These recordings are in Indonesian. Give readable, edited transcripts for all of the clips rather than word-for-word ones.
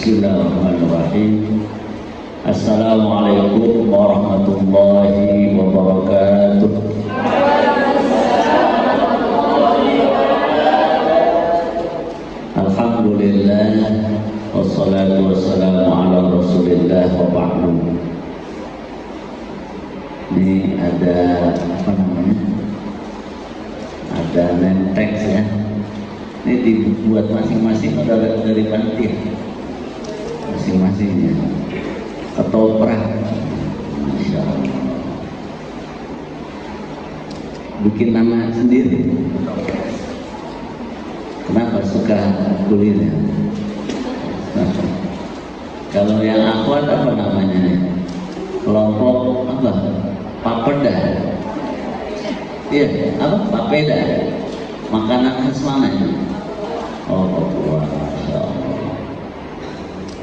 Bismillahirrahmanirrahim. Assalamualaikum warahmatullahi wabarakatuh. Alhamdulillah, wassalatu wassalamu ala rasulillah wa ba'du. Ini ada apa namanya? Ada name tags ya. Ini dibuat masing-masing dari panitia. Masing-masingnya. Ketoprak. Masya Allah. Bikin nama sendiri. Kenapa suka kuliner? Kalau yang akhwat apa namanya? Kelompok apa? Papeda. Iya, apa? Papeda. Makanan khas mana ini? Oh, Masya Allah.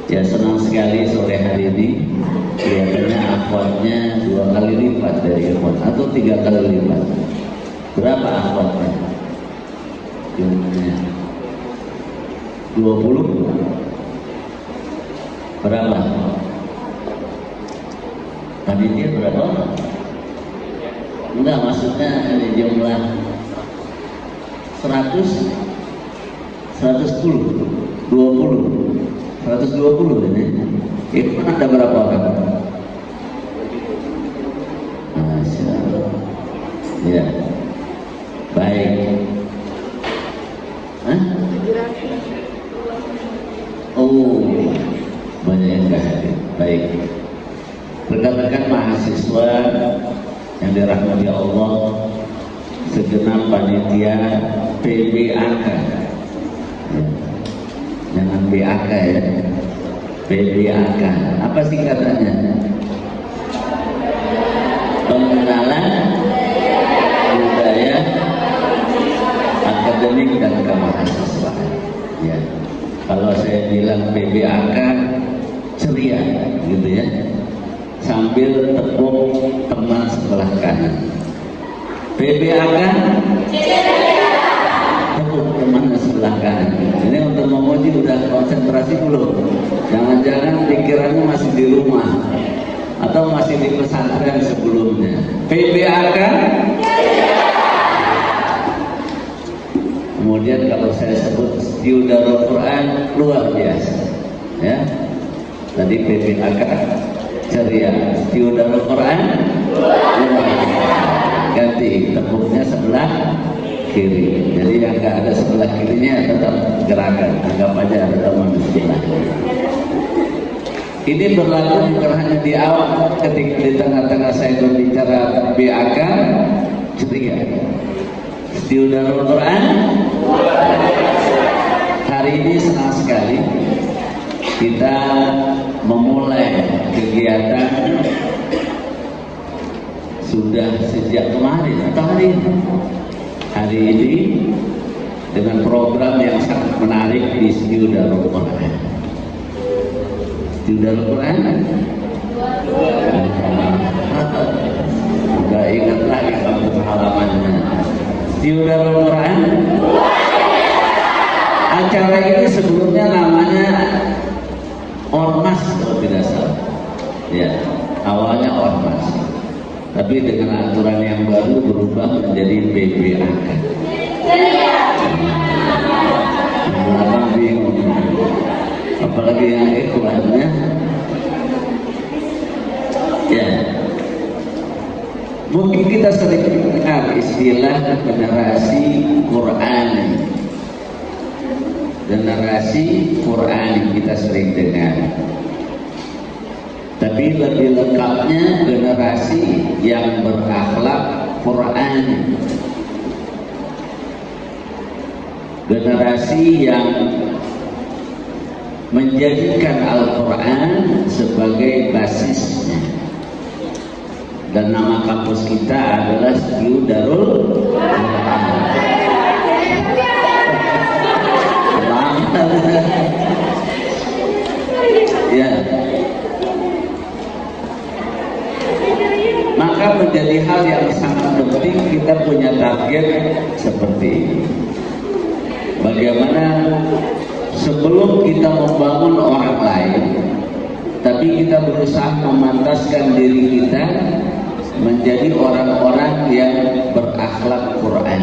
Ya, senang sekali sore hari ini. Kelihatannya akhwatnya 2 kali lipat dari akhwat atau 3 kali lipat. Berapa akhwatnya? Jumlahnya 20. Berapa? Panitia berapa orang? Enggak, maksudnya ada jumlah 100, 110, 20, 120 ini. Itu ada berapa orang? Masya Allah. Ya, baik. Hah? Oh, banyak yang gak hadir. Baik. Rekan-rekan mahasiswa yang dirahmati Allah, segenap panitia PBAK, jangan BAK ya, PBAK. Apa singkatannya? Pengenalan Budaya Akademik dan Kemahasiswaan. Ya, kalau saya bilang PBAK ceria, gitu ya, sambil tepuk teman sebelah kanan. PBAK tepuk teman sebelah kanan. Ini untuk memuji udah konsentrasi belum? Jangan-jangan pikirannya masih di rumah atau masih di pesantren sebelumnya. PBAK. Kemudian kalau saya sebut Stiudarul Quran luar biasa, ya. Tadi PBAK ceria, Stiudarul Quran luar biasa. Ganti tepuknya sebelah kiri. Jadi yang nggak ada sebelah kirinya tetap gerakan. Anggap aja ada teman di sebelah. Ini berlaku bukan hanya di awal, ketika di tengah-tengah saya berbicara BAK ceria. Stiudarul Quran. Hari ini senang sekali kita memulai kegiatan sudah sejak kemarin atau hari ini. Hari ini dengan program yang sangat menarik di Stiudarul Quran. Stiudarul Quran? Sudah ingat lagi kamu halamannya. Stiudarul Quran. Acara ini sebelumnya namanya Ormas kalau tidak salah. Ya, awalnya Ormas. Tapi dengan aturan yang baru berubah menjadi PBAK. Abang bingung. Apalagi yang ikhwannya. Ya. Mungkin kita sering dengar istilah generasi Qur'ani. Generasi Qur'ani kita sering dengar. Tapi lebih lengkapnya generasi yang berakhlak Qur'an, generasi yang menjadikan Al-Quran sebagai basisnya. Dan nama kampus kita adalah Stiudarul Quran. Ya. Maka menjadi hal yang sangat penting kita punya target seperti ini. Bagaimana sebelum kita membangun orang lain, tapi kita berusaha memantaskan diri kita menjadi orang-orang yang berakhlak Quran.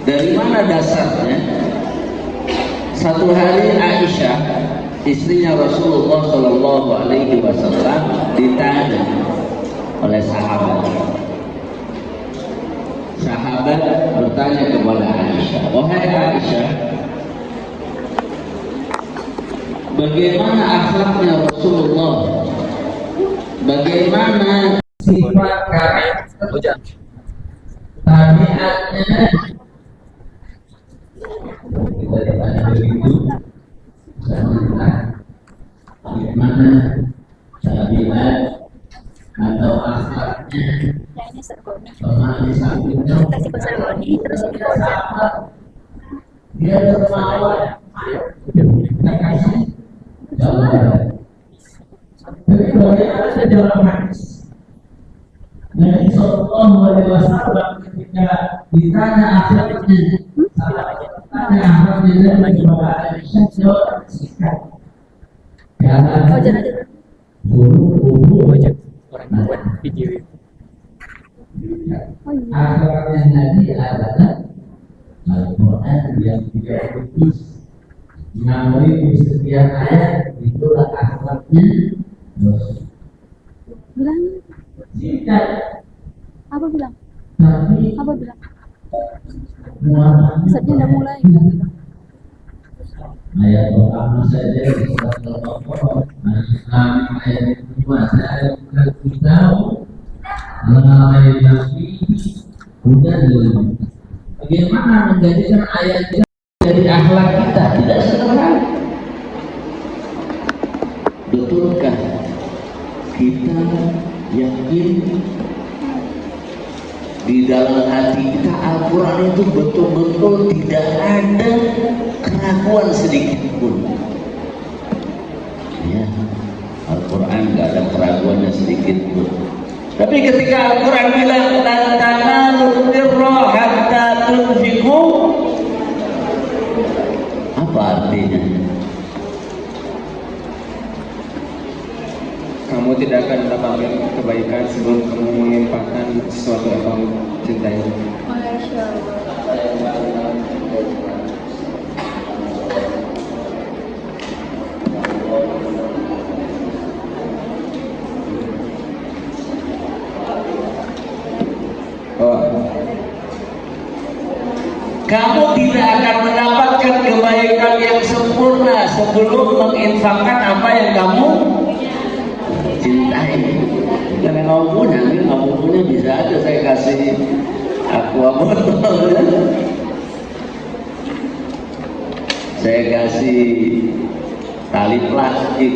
Dari mana dasarnya? Satu hari Aisyah, istrinya Rasulullah Shallallahu Alaihi Wasallam, ditanya oleh sahabat. Sahabat bertanya kepada Aisyah, wahai Aisyah, bagaimana akhlaknya Rasulullah? Bagaimana sifat karakter tabiatnya? Kita ditanya begitu, bagaimana tabiat atau akhlaknya? Pemanis sakitnya, terus dia dermawan, kita kasih jawaban. Tapi bagaimana dalam hadis Nabi Sallallahu Alaihi Wasallam ketika ditanya akhlaknya, tanya akhlaknya Nabi kepada Aisyah, jawab singkat. Jangan buru-buru orang buat video. akhlaknya Nabi adalah Al-Quran yang 6.000 sekian ayat, itulah akhlaknya Rasul. Bilang Singkat, apa bilang? tapi Apa bilang? muatan Ustaznya udah mulai. ayat pertama saja di surat Al-Baqarah, ayat kedua saya beritahu mengenai Nabi sudah dulu. Bagaimana menjadikan ayat ini dari akhlak kita? Tidak sederhana. Betulkah kita yakin di dalam hati kita Al-Quran itu betul-betul tidak ada keraguan sedikit pun? Ya, Al-Quran tidak ada keraguannya sedikit pun. Tapi ketika Al-Quran bilang lan tanalul birra hatta tunfiqu, apa artinya? Kamu tidak akan mendapatkan kebaikan sebelum kamu menginfakkan sesuatu yang kamu cintai. Masya Allah. Kamu tidak akan mendapatkan kebaikan yang sempurna sebelum menginfakkan apa yang kamu cintai. Bukan yang kamu punya, yang kamu punya bisa aja saya kasih aqua botol, ya. Saya kasih tali plastik,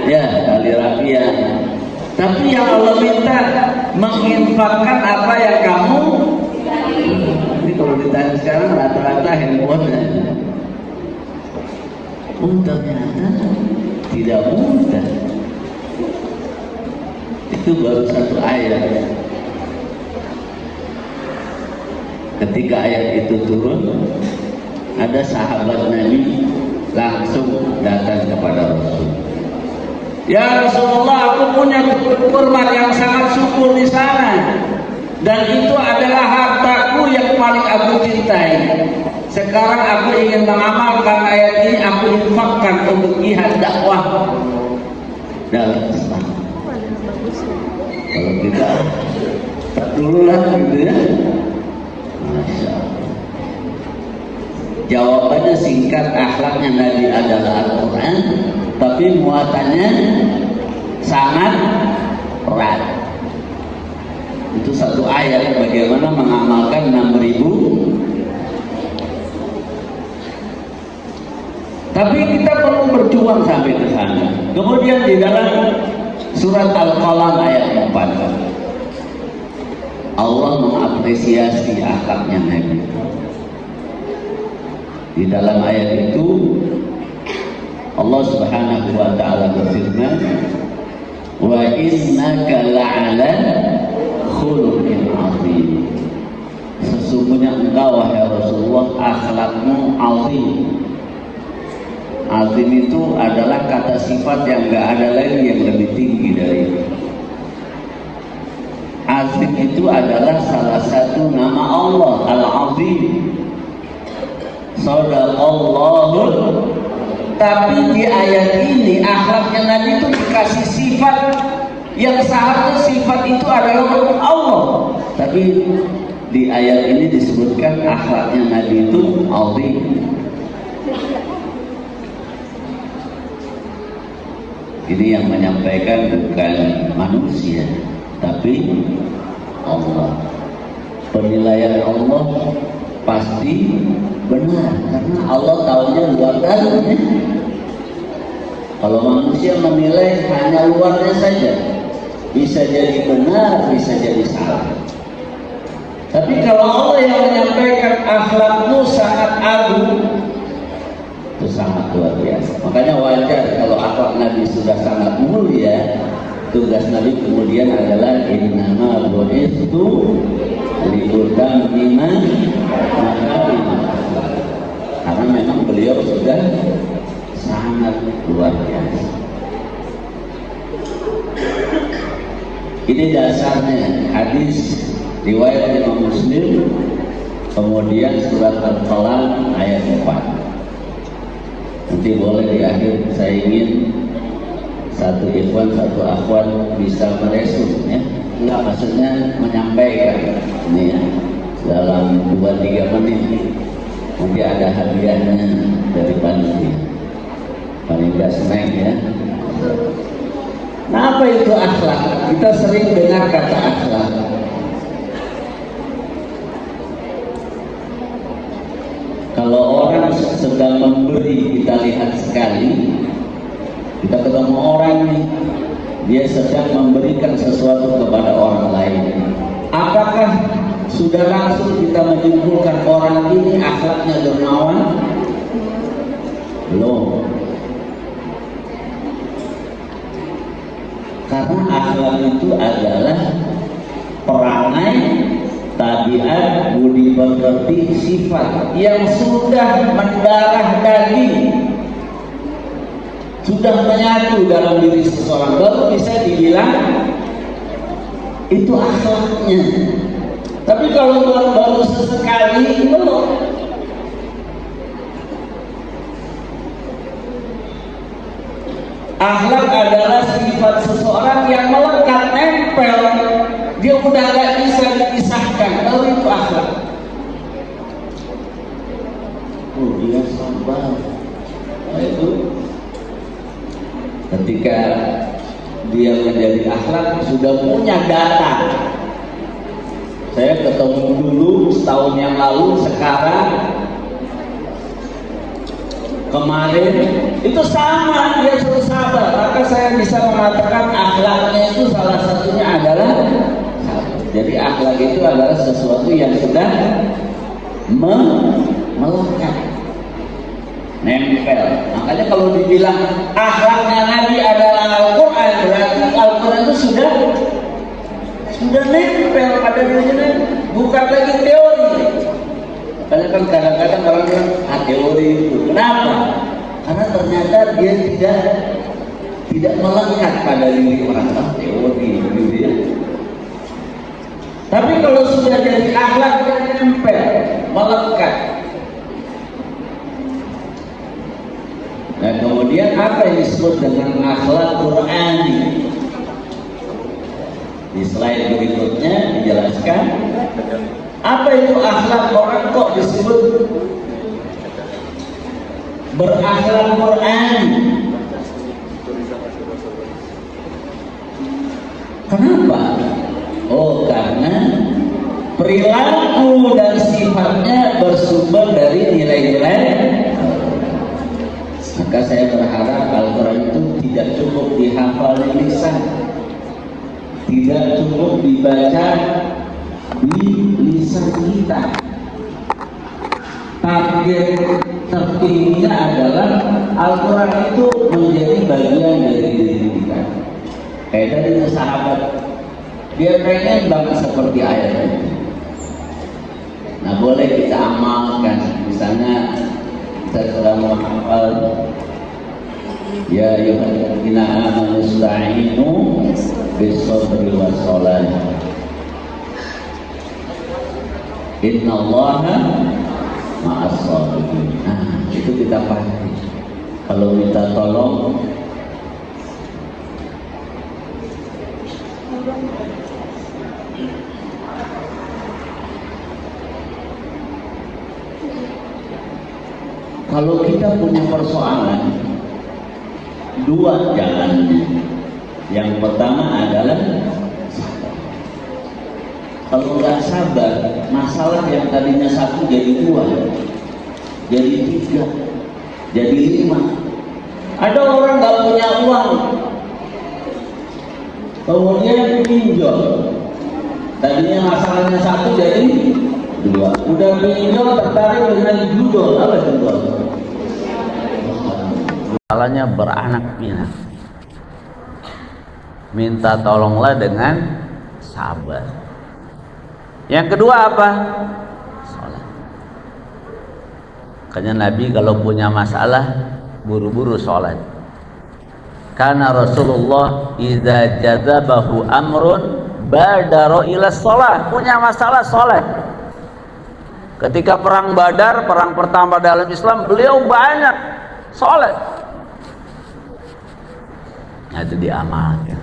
ya, tali rafia. Tapi yang Allah minta menginfakkan apa yang kamu. Ini kalau ditanya sekarang rata-rata handphone. Oh, ternyata tidak mudah. Itu baru satu ayat. Ketika ayat itu turun, ada sahabat Nabi langsung datang kepada Rasul. Ya Rasulullah, aku punya kurma yang sangat subur di sana, dan itu adalah hartaku yang paling aku cintai. Sekarang aku ingin mengamalkan ayat ini, aku infakkan untuk jihad dakwah dalam Islam. Kalau kita tak dulu lah gitu ya. Masya Allah. Jawabannya singkat, akhlaknya Nabi adalah Al-Quran, tapi muatannya sangat berat. Itu satu ayat bagaimana mengamalkan 6.000. Tapi kita perlu berjuang sampai ke sana. Kemudian di dalam surat Al-Qalam ayat 4, Allah mengapresiasi akhlaknya Nabi. Di dalam ayat itu Allah Subhanahu wa taala berfirman, "Wa innaka la'ala khuluqin 'azim." sesungguhnya engkau wahai Rasulullah akhlakmu azim. Azim itu adalah kata sifat yang gak ada lagi yang lebih tinggi dari itu. Azim itu adalah salah satu nama Allah, Al-Azim. Sadaqallahul. Tapi di ayat ini akhlaknya Nabi itu dikasih sifat yang seharusnya sifat itu adalah untuk Allah. Tapi di ayat ini disebutkan akhlaknya Nabi itu azim. Ini yang menyampaikan bukan manusia, tapi Allah. Penilaian Allah pasti benar karena Allah tahunya luar dalamnya. Kalau manusia menilai hanya luarnya saja, bisa jadi benar, bisa jadi salah. Tapi kalau Allah yang menyampaikan akhlakmu sangat agung, itu sangat luar biasa. Makanya wajar kalau akhlak Nabi sudah sangat mulia, tugas Nabi kemudian adalah innama bu'istu liutammima makarim. Karena memang beliau sudah sangat luar biasa. Ini dasarnya hadis riwayat Imam Muslim, kemudian surat Al-Qalam ayat 4. Nanti boleh di akhir saya ingin satu ikhwan satu akhwat bisa meresum ya. Enggak, maksudnya menyampaikan ini ya, dalam 2-3 menit. Nanti ada hadiahnya dari panitia. Paling gak snack ya. Nah, apa itu akhlak? Kita sering dengar kata akhlak. Kalau orang sedang memberi, kita lihat sekali, kita ketemu orang nih, dia sedang memberikan sesuatu kepada orang lain. Apakah sudah langsung kita menyimpulkan orang ini akhlaknya dermawan? Belum. Karena akhlak itu adalah perangai, tabiat, budi pekerti, sifat yang sudah mendarah daging, sudah menyatu dalam diri seseorang, baru bisa dibilang itu akhlaknya. Tapi kalau baru sesekali, belum. Akhlak adalah sifat seseorang yang melekat, nempel, dia udah gak bisa dipisahkan. Lalu itu akhlak. Oh, dia sabar. Nah, itu ketika dia menjadi akhlak sudah punya data. Saya ketemu dulu setahun yang lalu, sekarang, kemarin itu sama, dia suruh sabar. Maka saya bisa mengatakan akhlaknya itu salah satunya adalah sabar. Jadi akhlak itu adalah sesuatu yang sudah melekat, nempel. Makanya kalau dibilang akhlaknya Nabi adalah Al-Quran, berarti Al-Quran itu sudah nempel pada dirinya, bukan lagi teori. Karena kan kadang-kadang orang bilang teori itu. Kenapa? Karena ternyata dia tidak melekat pada diri orang. Teori gitu ya. Tapi kalau sudah jadi akhlak, dia nempel, melekat. Nah, kemudian apa yang disebut dengan akhlak Qur'ani? Di slide berikutnya dijelaskan apa itu akhlak. Orang kok disebut berakhlak Qur'ani? Kenapa? Oh, karena perilaku dan sifatnya bersumber dari nilai-nilai. Maka saya berharap Al-Quran itu tidak cukup dihafal di lisan, tidak cukup dibaca di lisan kita. Target tertingginya adalah Al-Quran itu menjadi bagian dari diri kita. Kayak dari sahabat, dia pengen banget seperti ayat ini. boleh kita amalkan. Misalnya kita sedang menghafal ya ayyuhalladzina amanu ista'inu bis-sabri was-shalah innallaha ma'as-sabirin. Nah, itu kita pahami. Kalau minta tolong kalau kita punya persoalan dua jalannya. Yang pertama adalah sabar. Kalau nggak sabar, masalah yang tadinya satu jadi dua, jadi tiga, jadi lima. Ada orang nggak punya uang, kemudian pinjol. Tadinya masalahnya satu jadi dua. Udah pinjol tertarik dengan judul, apa judul? Masalahnya beranak pinak. Minta tolonglah dengan sabar. Yang kedua apa? Sholat. Karena Nabi kalau punya masalah buru-buru sholat. Karena Rasulullah idza jadabahu amrun badara ila sholat. Punya masalah sholat. Ketika perang Badar, perang pertama dalam Islam, beliau banyak sholat. Nah, itu diamalkan.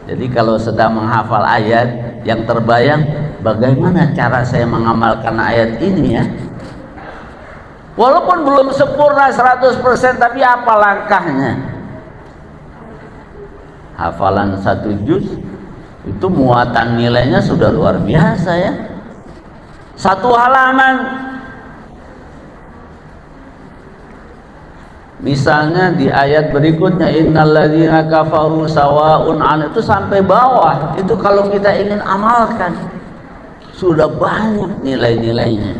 Jadi kalau sedang menghafal ayat, yang terbayang bagaimana cara saya mengamalkan ayat ini ya. Walaupun belum sempurna 100%, tapi apa langkahnya? Hafalan 1 juz itu muatan nilainya sudah luar biasa ya. 1 halaman. Misalnya di ayat berikutnya innalladzina kafaru sawa'un 'alaihim, itu sampai bawah. Itu kalau kita ingin amalkan sudah banyak nilai-nilainya.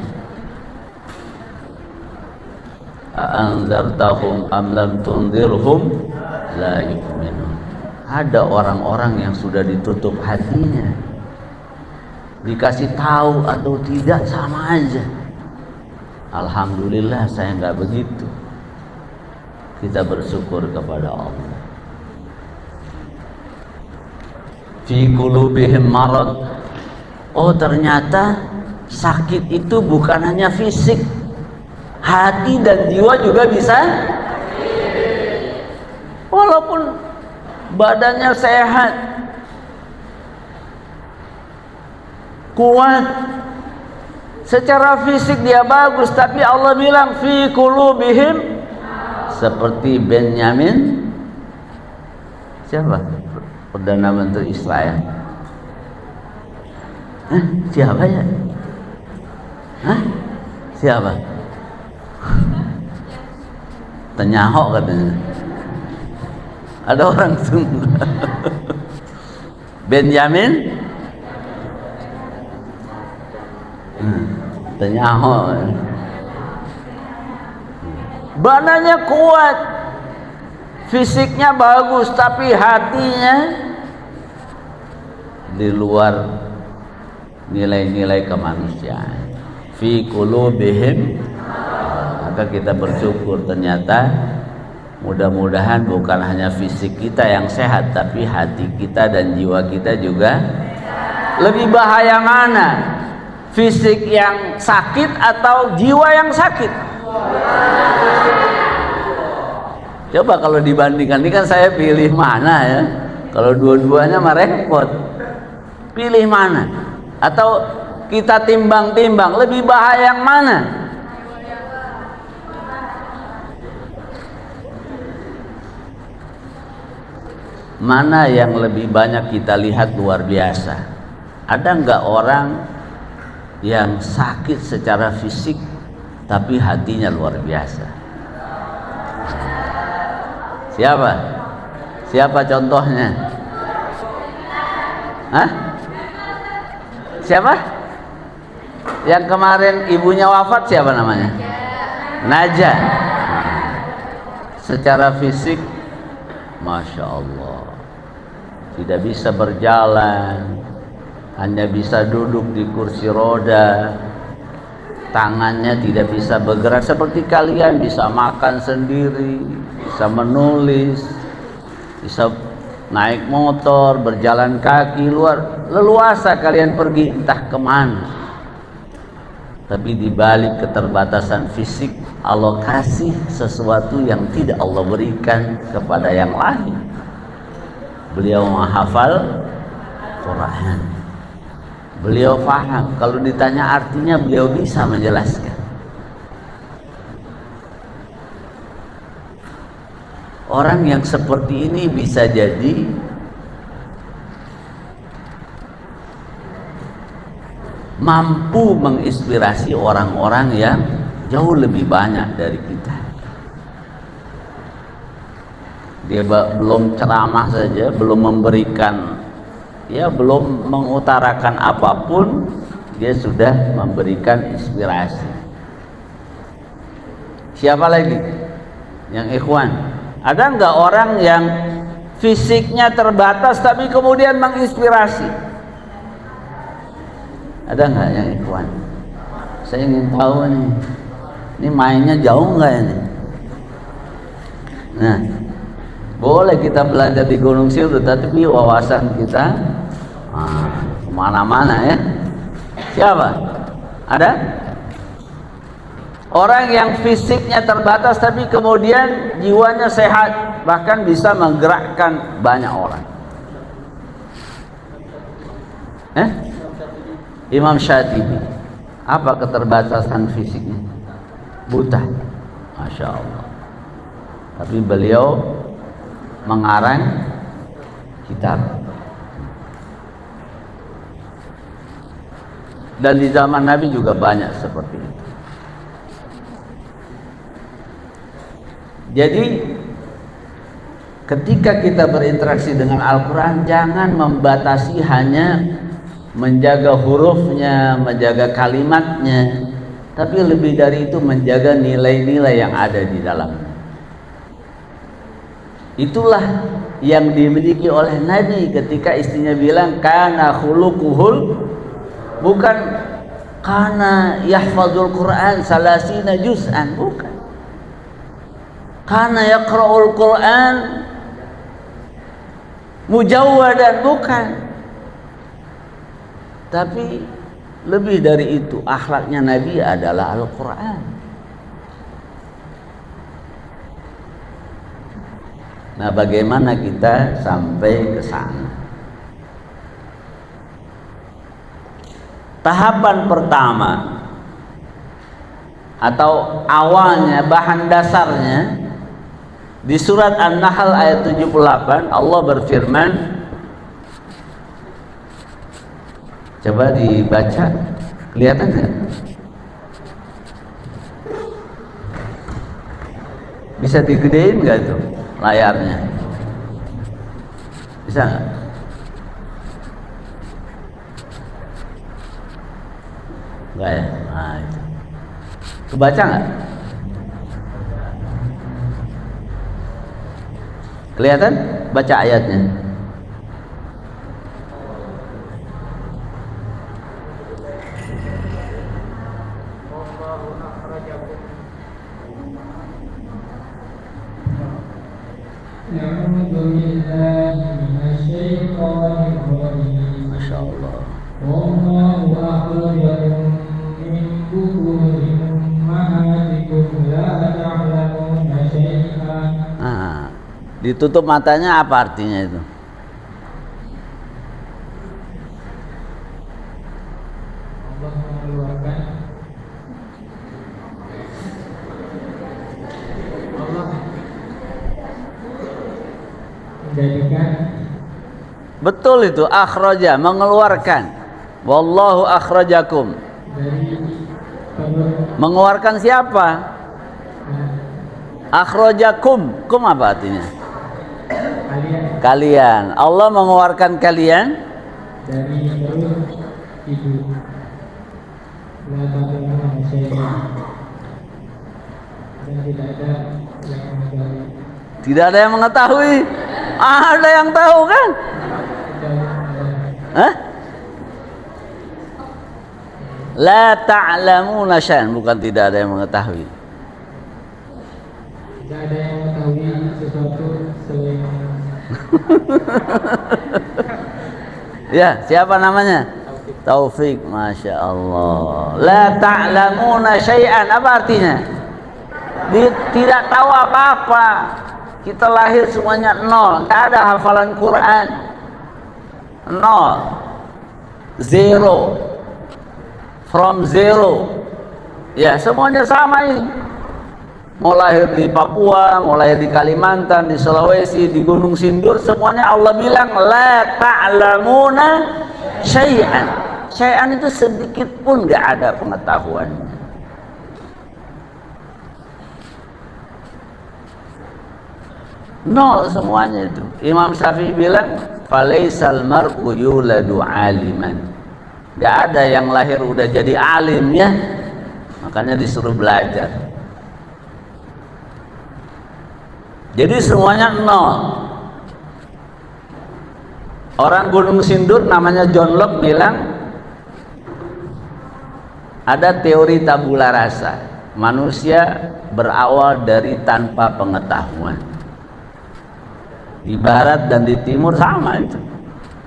Anzartahum am lam tunzirhum la yu'minun. Ada orang-orang yang sudah ditutup hatinya, dikasih tahu atau tidak sama aja. Alhamdulillah saya nggak begitu. Kita bersyukur kepada Allah. Fi qulubihim marad. Oh, ternyata sakit itu bukan hanya fisik, hati dan jiwa juga bisa. Walaupun badannya sehat, kuat, secara fisik dia bagus, tapi Allah bilang fi qulubihim, seperti Benyamin, siapa? Perdana Menteri Israel. Siapa ya? Siapa? Netanyahu katanya. Ada orang Sunda. Benyamin Netanyahu. Badannya kuat, fisiknya bagus, tapi hatinya di luar nilai-nilai kemanusiaan. Fi qulubihim. Maka kita bersyukur, ternyata mudah-mudahan bukan hanya fisik kita yang sehat, tapi hati kita dan jiwa kita juga. Lebih bahaya mana? Fisik yang sakit atau jiwa yang sakit? Coba kalau dibandingkan, ini kan saya pilih mana ya. Kalau dua-duanya mah repot. Pilih mana? Atau kita timbang-timbang, lebih bahaya yang mana? Mana yang lebih banyak kita lihat luar biasa? Ada nggak orang yang sakit secara fisik tapi hatinya luar biasa? Siapa? Siapa contohnya? Siapa? Yang kemarin ibunya wafat, siapa namanya? Najah. Secara fisik, Masya Allah, tidak bisa berjalan, hanya bisa duduk di kursi roda. tangannya tidak bisa bergerak seperti kalian, bisa makan sendiri, bisa menulis, bisa naik motor, berjalan kaki, leluasa kalian pergi entah kemana. Tapi di balik keterbatasan fisik, Allah kasih sesuatu yang tidak Allah berikan kepada yang lain. Beliau menghafal Quran, beliau paham. Kalau ditanya artinya, beliau bisa menjelaskan. Orang yang seperti ini bisa jadi mampu menginspirasi orang-orang yang jauh lebih banyak dari kita. Dia belum ceramah saja, belum memberikan, ya belum mengutarakan apapun, dia sudah memberikan inspirasi. Siapa lagi? Yang ikhwan, ada nggak orang yang fisiknya terbatas tapi kemudian menginspirasi? Ada nggak yang ikhwan? Saya ingin tahu nih, ini mainnya jauh nggak ini? Nah, boleh kita belajar di Gunung Situ, tapi wawasan kita kemana-mana ya. Siapa? Ada? Orang yang fisiknya terbatas tapi kemudian jiwanya sehat, bahkan bisa menggerakkan banyak orang. Imam Syatibi. Apa keterbatasan fisiknya? Buta. Masya Allah. Tapi beliau mengarang kitab. Dan di zaman Nabi juga banyak seperti itu. Jadi ketika kita berinteraksi dengan Al-Quran, jangan membatasi hanya menjaga hurufnya, menjaga kalimatnya, tapi lebih dari itu menjaga nilai-nilai yang ada di dalamnya. Itulah yang dimiliki oleh Nabi ketika istrinya bilang kana khuluquhul, bukan kana yahfazul Quran salasina juz'an, bukan. Kana yaqra'ul Quran mujawwadan, bukan. Tapi lebih dari itu, akhlaknya Nabi adalah Al-Quran. Nah, bagaimana kita sampai ke sana? Tahapan pertama atau awalnya, bahan dasarnya di surat An-Nahl ayat 78, Allah berfirman, coba dibaca, kelihatan nggak? Bisa digedein nggak tuh layarnya? Bisa nggak? Nggak ya? Nah, itu. Kebaca nggak? Kelihatan? Baca ayatnya. Masya Allah. Nah, ditutup matanya apa artinya itu? Betul itu, akhraja, mengeluarkan. Wallahu akhrajakum. Mengeluarkan siapa? Akhrajakum. Kum apa artinya? Kalian. Allah mengeluarkan kalian dari perut ibu. Tidak ada yang mengetahui. Ada yang tahu kan? Hah? La ta'lamuna syai'an, bukan tidak ada yang mengetahui. Tidak ada yang mengetahui sesuatu selain Ya, siapa namanya? Taufik, Masya Allah. La ta'lamuna syai'an, apa artinya? Tidak tahu apa-apa. Kita lahir semuanya nol, tidak ada hafalan Quran. Nol. Zero. From zero. Ya, semuanya sama ini. Mau lahir di Papua, mau lahir di Kalimantan, di Sulawesi, di Gunung Sindur, semuanya Allah bilang la ta'lamuna syai'an. Syai'an itu sedikit pun gak ada pengetahuannya. Nol semuanya itu. Imam Syafi'i bilang falaisal mar'u yuladu aliman. Gak ada yang lahir udah jadi alim ya. Makanya disuruh belajar. Jadi semuanya nol. Orang Gunung Sindur namanya John Locke bilang ada teori tabula rasa. Manusia berawal dari tanpa pengetahuan. Di barat dan di timur sama itu.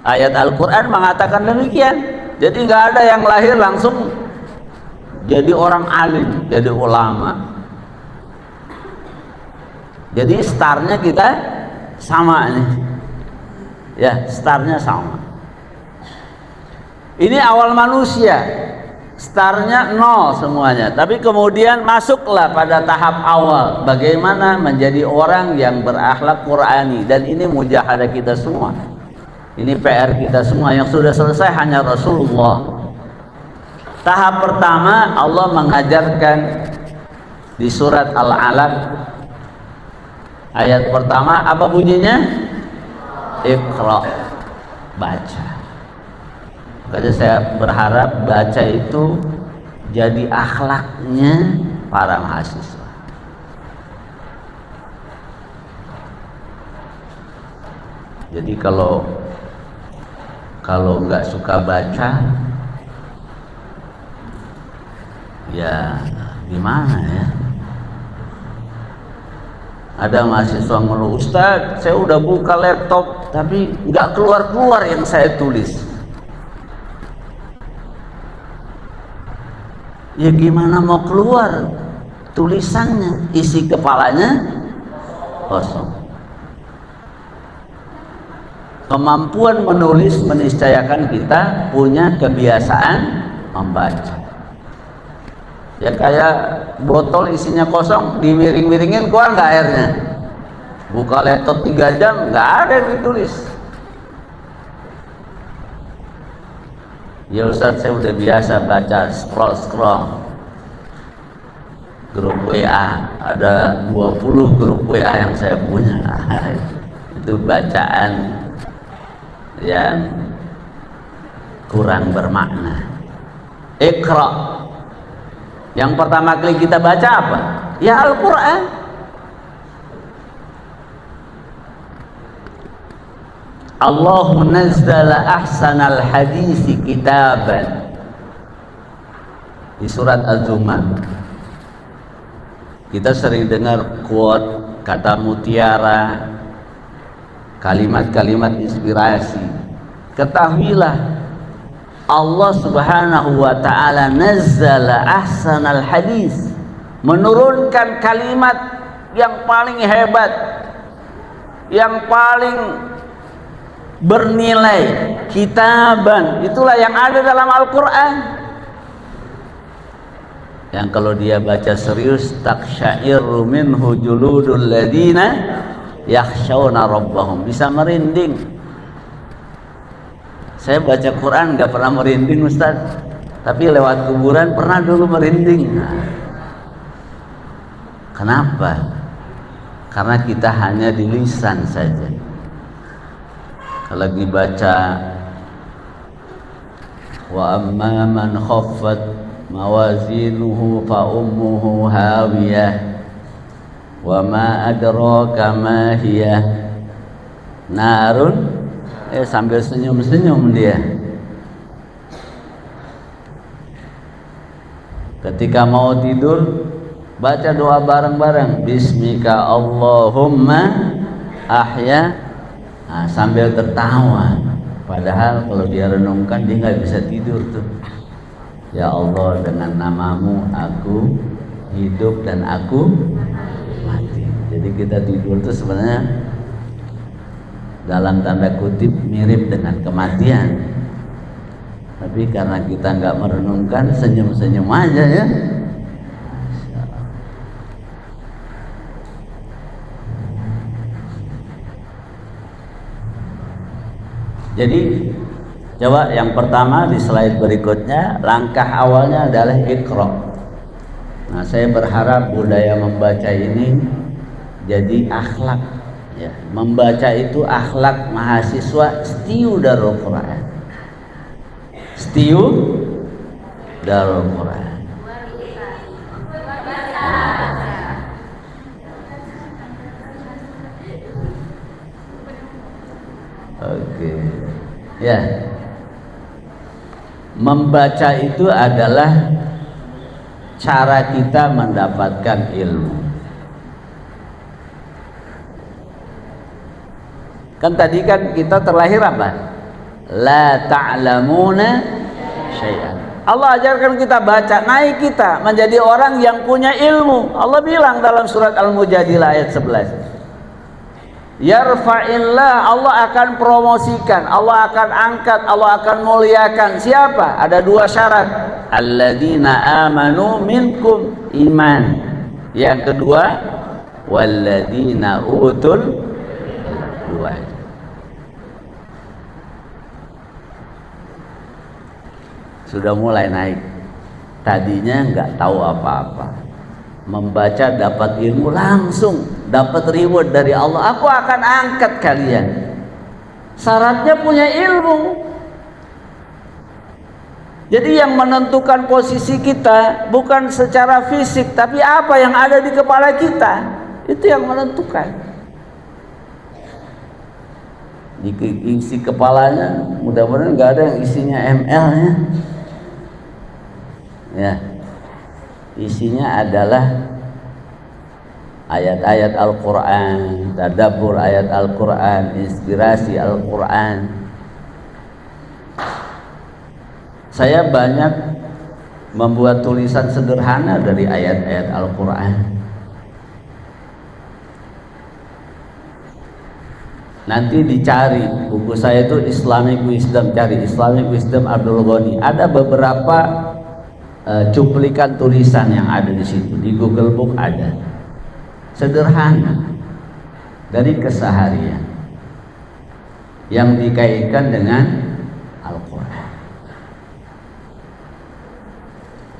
Ayat Al-Quran mengatakan demikian. Jadi nggak ada yang lahir langsung jadi orang alim, jadi ulama. Jadi startnya kita sama nih, ya startnya sama. Ini awal manusia, startnya nol semuanya. Tapi kemudian masuklah pada tahap awal, bagaimana menjadi orang yang berakhlak Qurani. Dan ini mujahadah kita semua. Ini PR kita semua. Yang sudah selesai hanya Rasulullah. Tahap pertama Allah mengajarkan di surat Al-Alaq. Ayat pertama apa bunyinya? Iqra, baca. Makanya saya berharap baca itu jadi akhlaknya para mahasiswa. Jadi kalau nggak suka baca, ya gimana ya? Ada mahasiswa ngeluh, Ustaz, saya udah buka laptop tapi nggak keluar-keluar yang saya tulis. Ya gimana mau keluar? Tulisannya, isi kepalanya kosong. Kemampuan menulis meniscayakan kita punya kebiasaan membaca. Ya kayak botol isinya kosong, dimiring-miringin keluar nggak airnya. Buka laptop 3 jam nggak ada yang ditulis. Ya Ustaz, saya udah biasa baca scroll grup WA, ada 20 grup WA yang saya punya. Itu bacaan yang kurang bermakna. Iqra. Yang pertama kali kita baca apa? Ya Al-Quran. Allahu nazzala ahsanal hadisi kitaban. Di surat Az-Zumar. Kita sering dengar quote, kata mutiara, kalimat-kalimat inspirasi. Ketahuilah Allah Subhanahu wa ta'ala nazzala ahsanal hadis, menurunkan kalimat yang paling hebat, yang paling bernilai, kitaban. Itulah yang ada dalam Al-Quran. Yang kalau dia baca serius, taqsya'irru minhu juludul ladina yakhshawna rabbahum, bisa merinding. Saya baca Quran nggak pernah merinding Ustaz, tapi lewat kuburan pernah dulu merinding. Nah, kenapa? Karena kita hanya di lisan saja. Kalau lagi baca wa amma man khaffat mawazinuhu fa ummuhu hawiyah wa ma adraka ma hiya narun, sambil senyum-senyum dia. Ketika mau tidur baca doa bareng-bareng, Bismika Allahumma ahya, nah, sambil tertawa. Padahal kalau dia renungkan dia nggak bisa tidur tuh. Ya Allah, dengan namamu aku hidup dan aku mati. Jadi kita tidur tuh sebenarnya dalam tanda kutip mirip dengan kematian. Tapi karena kita nggak merenungkan, senyum-senyum aja ya. Jadi coba yang pertama di slide berikutnya, langkah awalnya adalah Iqra. Nah, saya berharap budaya membaca ini jadi akhlak ya. Membaca itu akhlak mahasiswa Setiu Darul Quran. Setiu Darul Quran. Oke. Ya. Membaca itu adalah cara kita mendapatkan ilmu. Kan tadi kan kita terlahir apa? La ta'lamuna syai'an. Allah ajarkan kita baca, naik kita menjadi orang yang punya ilmu. Allah bilang dalam surat Al-Mujadilah ayat 11. Yarfa'illah, Allah akan promosikan, Allah akan angkat, Allah akan muliakan. Siapa? Ada dua syarat. Alladzina amanu minkum, iman. Yang kedua, walladzina utul, dua. Sudah mulai naik. Tadinya nggak tahu apa-apa. Membaca dapat ilmu langsung, dapat reward dari Allah. Aku akan angkat kalian. Syaratnya punya ilmu. Jadi yang menentukan posisi kita bukan secara fisik, tapi apa yang ada di kepala kita. Itu yang menentukan. Isi kepalanya, mudah-mudahan nggak ada yang isinya ML-nya. Ya. Isinya adalah ayat-ayat Al-Quran, tadabbur ayat Al-Quran, inspirasi Al-Quran. Saya banyak membuat tulisan sederhana dari ayat-ayat Al-Quran. Nanti dicari buku saya itu Islamic Wisdom, cari Islamic Wisdom Abdul Ghani. Ada beberapa cuplikan tulisan yang ada di situ, di Google Book ada, sederhana dari keseharian yang dikaitkan dengan Al-Quran.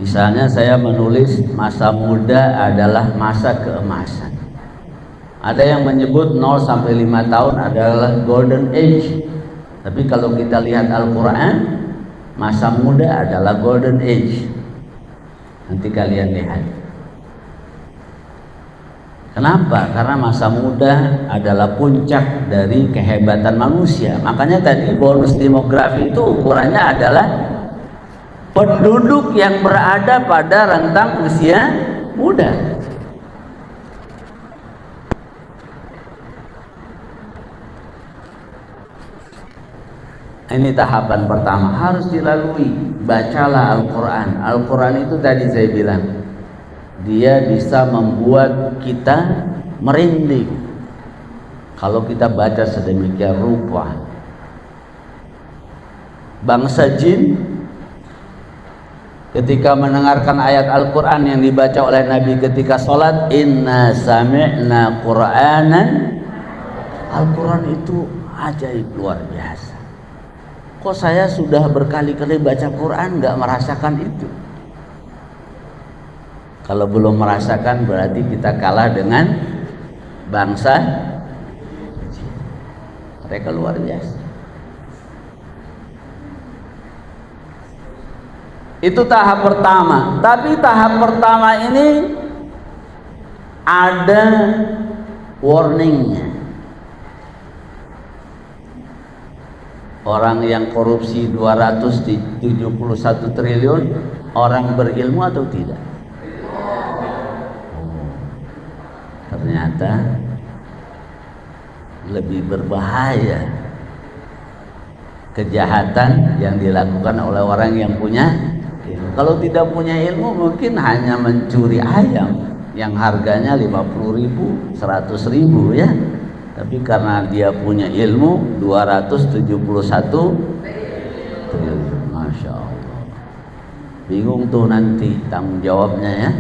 Misalnya saya menulis masa muda adalah masa keemasan. Ada yang menyebut 0 sampai 5 tahun adalah golden age. Tapi kalau kita lihat Al-Quran, masa muda adalah golden age. Nanti kalian lihat. Kenapa? Karena masa muda adalah puncak dari kehebatan manusia. Makanya tadi bonus demografi itu ukurannya adalah penduduk yang berada pada rentang usia muda. Ini tahapan pertama harus dilalui. Bacalah Al-Quran. Al-Quran itu tadi saya bilang, dia bisa membuat kita merinding kalau kita baca sedemikian rupa. Bangsa jin ketika mendengarkan ayat Al-Quran yang dibaca oleh Nabi ketika sholat, inna sami'na Qur'anan, Al-Quran itu ajaib luar biasa. Kok saya sudah berkali-kali baca Quran nggak merasakan itu? Kalau belum merasakan berarti kita kalah dengan bangsa. Mereka luar biasa. Itu tahap pertama. Tapi tahap pertama ini ada warningnya. orang yang korupsi 271 triliun orang berilmu atau tidak? Ternyata lebih berbahaya kejahatan yang dilakukan oleh orang yang punya ilmu. Kalau tidak punya ilmu mungkin hanya mencuri ayam yang harganya 50.000, 100.000 ya. Tapi karena dia punya ilmu 271 triliun. Masya Allah. Bingung tuh nanti tanggung jawabnya ya.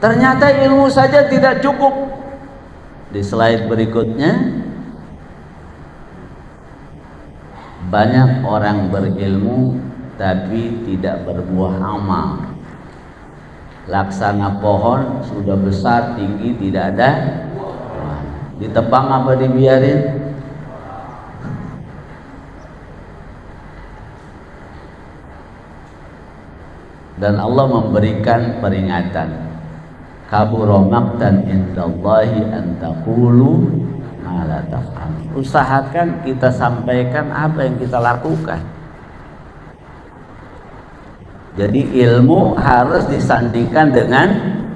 Ternyata ilmu saja tidak cukup. Di slide berikutnya, banyak orang berilmu tapi tidak berbuah amal. Laksana pohon sudah besar tinggi tidak ada buah. Ditebang apa dibiarin? Dan Allah memberikan peringatan. Kabura maqtan indallahi an taqulu ma la taf'alun. Usahakan kita sampaikan apa yang kita lakukan. Jadi ilmu harus disandingkan dengan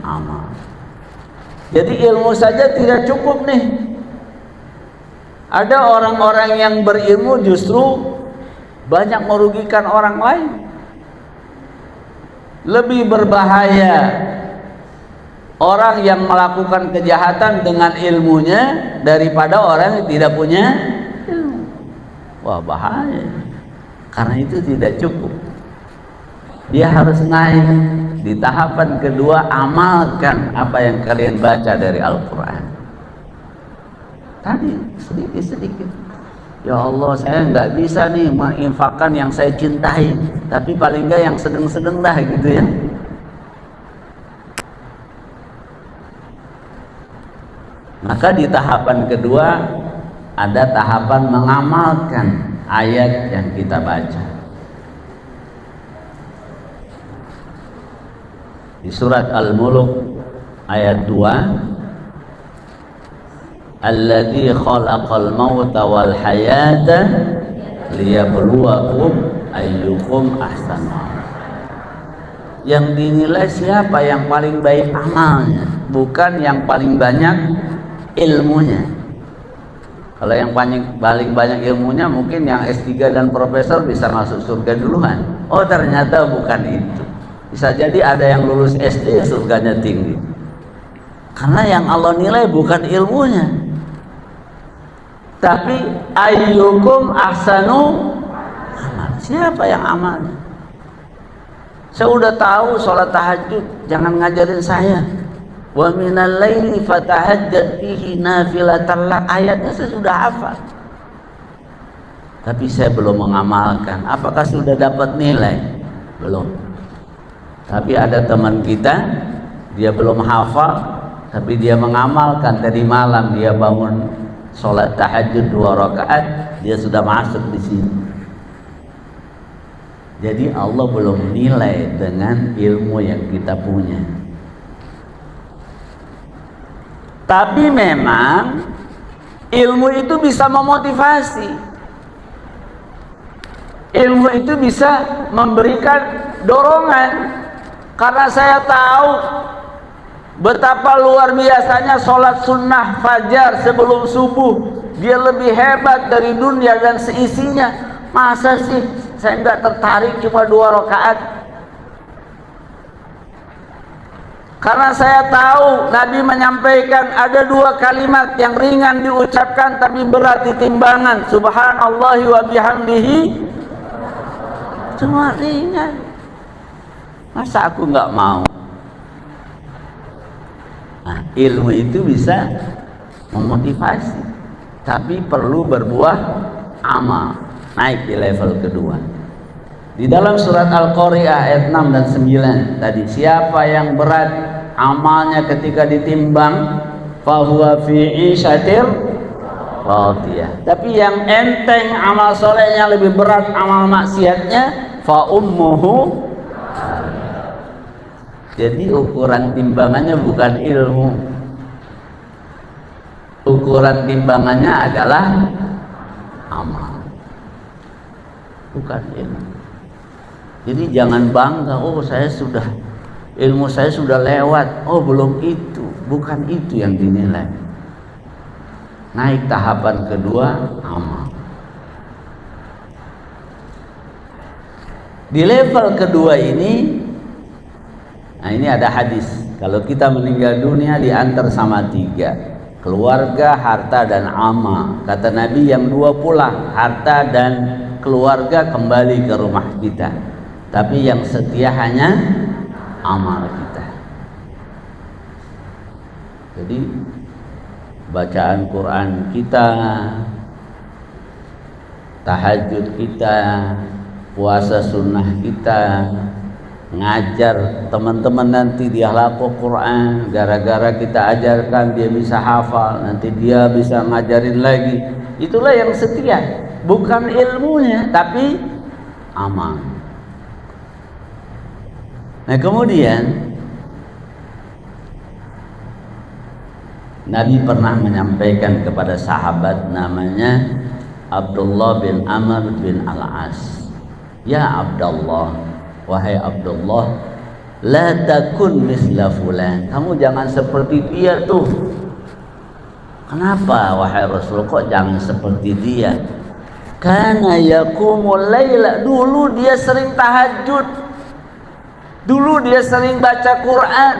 amal. Jadi ilmu saja tidak cukup nih. Ada orang-orang yang berilmu justru banyak merugikan orang lain. Lebih berbahaya orang yang melakukan kejahatan dengan ilmunya daripada orang yang tidak punya ilmu. Wah, bahaya. Karena itu tidak cukup. Dia harus naik di tahapan kedua, amalkan apa yang kalian baca dari Al-Quran. Tadi sedikit-sedikit. Ya Allah, saya nggak bisa nih menginfakkan yang saya cintai, tapi paling nggak yang sedang-sedang dah gitu ya. Maka di tahapan kedua ada tahapan mengamalkan ayat yang kita baca. Di surat Al-Mulk ayat 2, alladzi khalaqal mauta wal hayata liyabluwakum ayyukum ahsanu amala. Yang dinilai siapa yang paling baik amalnya, bukan yang paling banyak ilmunya. Kalau yang paling banyak ilmunya mungkin yang S3 dan profesor bisa masuk surga duluan. Oh, ternyata bukan itu. Bisa jadi ada yang lulus SD surganya tinggi. Karena yang Allah nilai bukan ilmunya, tapi ayyukum ahsanu amal. Siapa yang amalnya? Saya udah tahu sholat tahajud, jangan ngajarin saya. Wa minal laili fatahajjad bihi nafilatan lak. Ayatnya saya sudah hafal, tapi saya belum mengamalkan. Apakah sudah dapat nilai? Belum. Tapi ada teman kita, dia belum hafal, tapi dia mengamalkan. Tadi malam dia bangun sholat tahajud 2 rakaat, dia sudah masuk di sini. Jadi Allah belum nilai dengan ilmu yang kita punya. Tapi memang ilmu itu bisa memotivasi. Ilmu itu bisa memberikan dorongan. Karena saya tahu betapa luar biasanya sholat sunnah fajar sebelum subuh. Dia lebih hebat dari dunia dan seisinya. Masa sih saya nggak tertarik cuma 2 rakaat? Karena saya tahu Nabi menyampaikan ada 2 kalimat yang ringan diucapkan tapi berat di timbangan. Subhanallah wa bihamdihi. Cuma ringan. Masa aku nggak mau? Nah, ilmu itu bisa memotivasi, tapi perlu berbuah amal, naik di level kedua. Di dalam surat Al-Qari'ah ayat 6 dan 9 tadi, siapa yang berat amalnya ketika ditimbang, fahuwa fi 'ishatir radiyah. Tapi yang enteng amal solehnya lebih berat amal maksiatnya, fa ummuhu. Jadi ukuran timbangannya bukan ilmu. Ukuran timbangannya adalah amal, bukan ilmu. Jadi jangan bangga, oh saya sudah, ilmu saya sudah lewat. Oh belum itu, bukan itu yang dinilai. Naik tahapan kedua, amal. Di level kedua ini, nah ini ada hadis, kalau kita meninggal dunia diantar sama 3, keluarga, harta, dan amal. Kata Nabi, yang 2 pulang, harta dan keluarga kembali ke rumah kita, tapi yang setia hanya amal kita. Jadi bacaan Quran kita, tahajud kita, puasa sunnah kita, ngajar teman-teman nanti dia hafal Quran, gara-gara kita ajarkan dia bisa hafal, nanti dia bisa ngajarin lagi. Itulah yang setia, bukan ilmunya tapi amal. Nah kemudian Nabi pernah menyampaikan kepada sahabat namanya Abdullah bin Amr bin Al-As, ya Abdullah, wahai Abdullah, la takun misla fulan, kamu jangan seperti dia tuh. Kenapa wahai Rasul kok jangan seperti dia? Kana yaqumul laila, dulu dia sering tahajud, dulu dia sering baca Quran,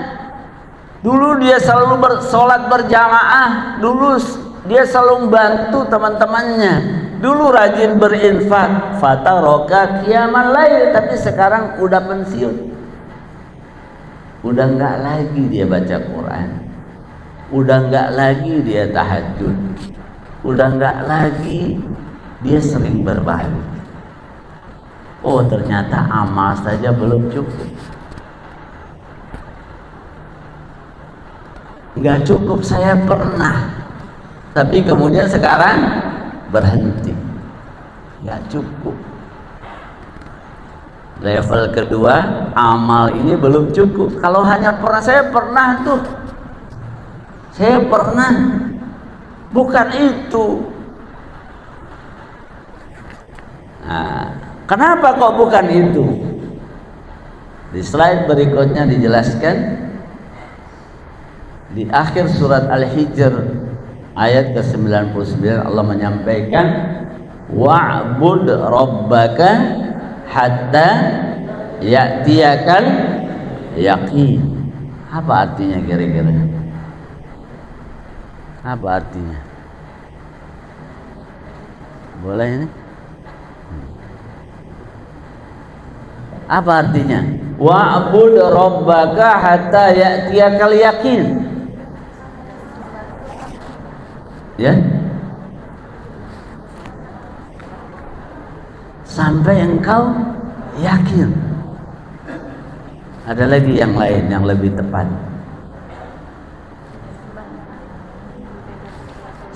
dulu dia selalu bersolat berjamaah, dulu dia selalu membantu teman-temannya, dulu rajin berinfak. Fataraka qiyamal lail, tapi sekarang udah pensiun, udah enggak lagi dia baca Quran, udah enggak lagi dia tahajud, udah enggak lagi dia sering berbalik. Oh ternyata amal saja belum cukup, enggak cukup saya pernah, tapi kemudian sekarang berhenti, nggak cukup. Level kedua, amal ini belum cukup. Kalau hanya pernah, saya pernah tuh, saya pernah, bukan itu. Nah, kenapa kok bukan itu? Di slide berikutnya dijelaskan, di akhir surat Al-Hijr ayat ke-99 Allah menyampaikan, wa'bud rabbaka hatta ya'tiyakal yaqin. Apa artinya kira-kira? Apa artinya? Boleh ini? Apa artinya? Wa'bud rabbaka hatta ya'tiyakal yaqin. Ya, sampai engkau yakin. Ada lagi yang lain yang lebih tepat,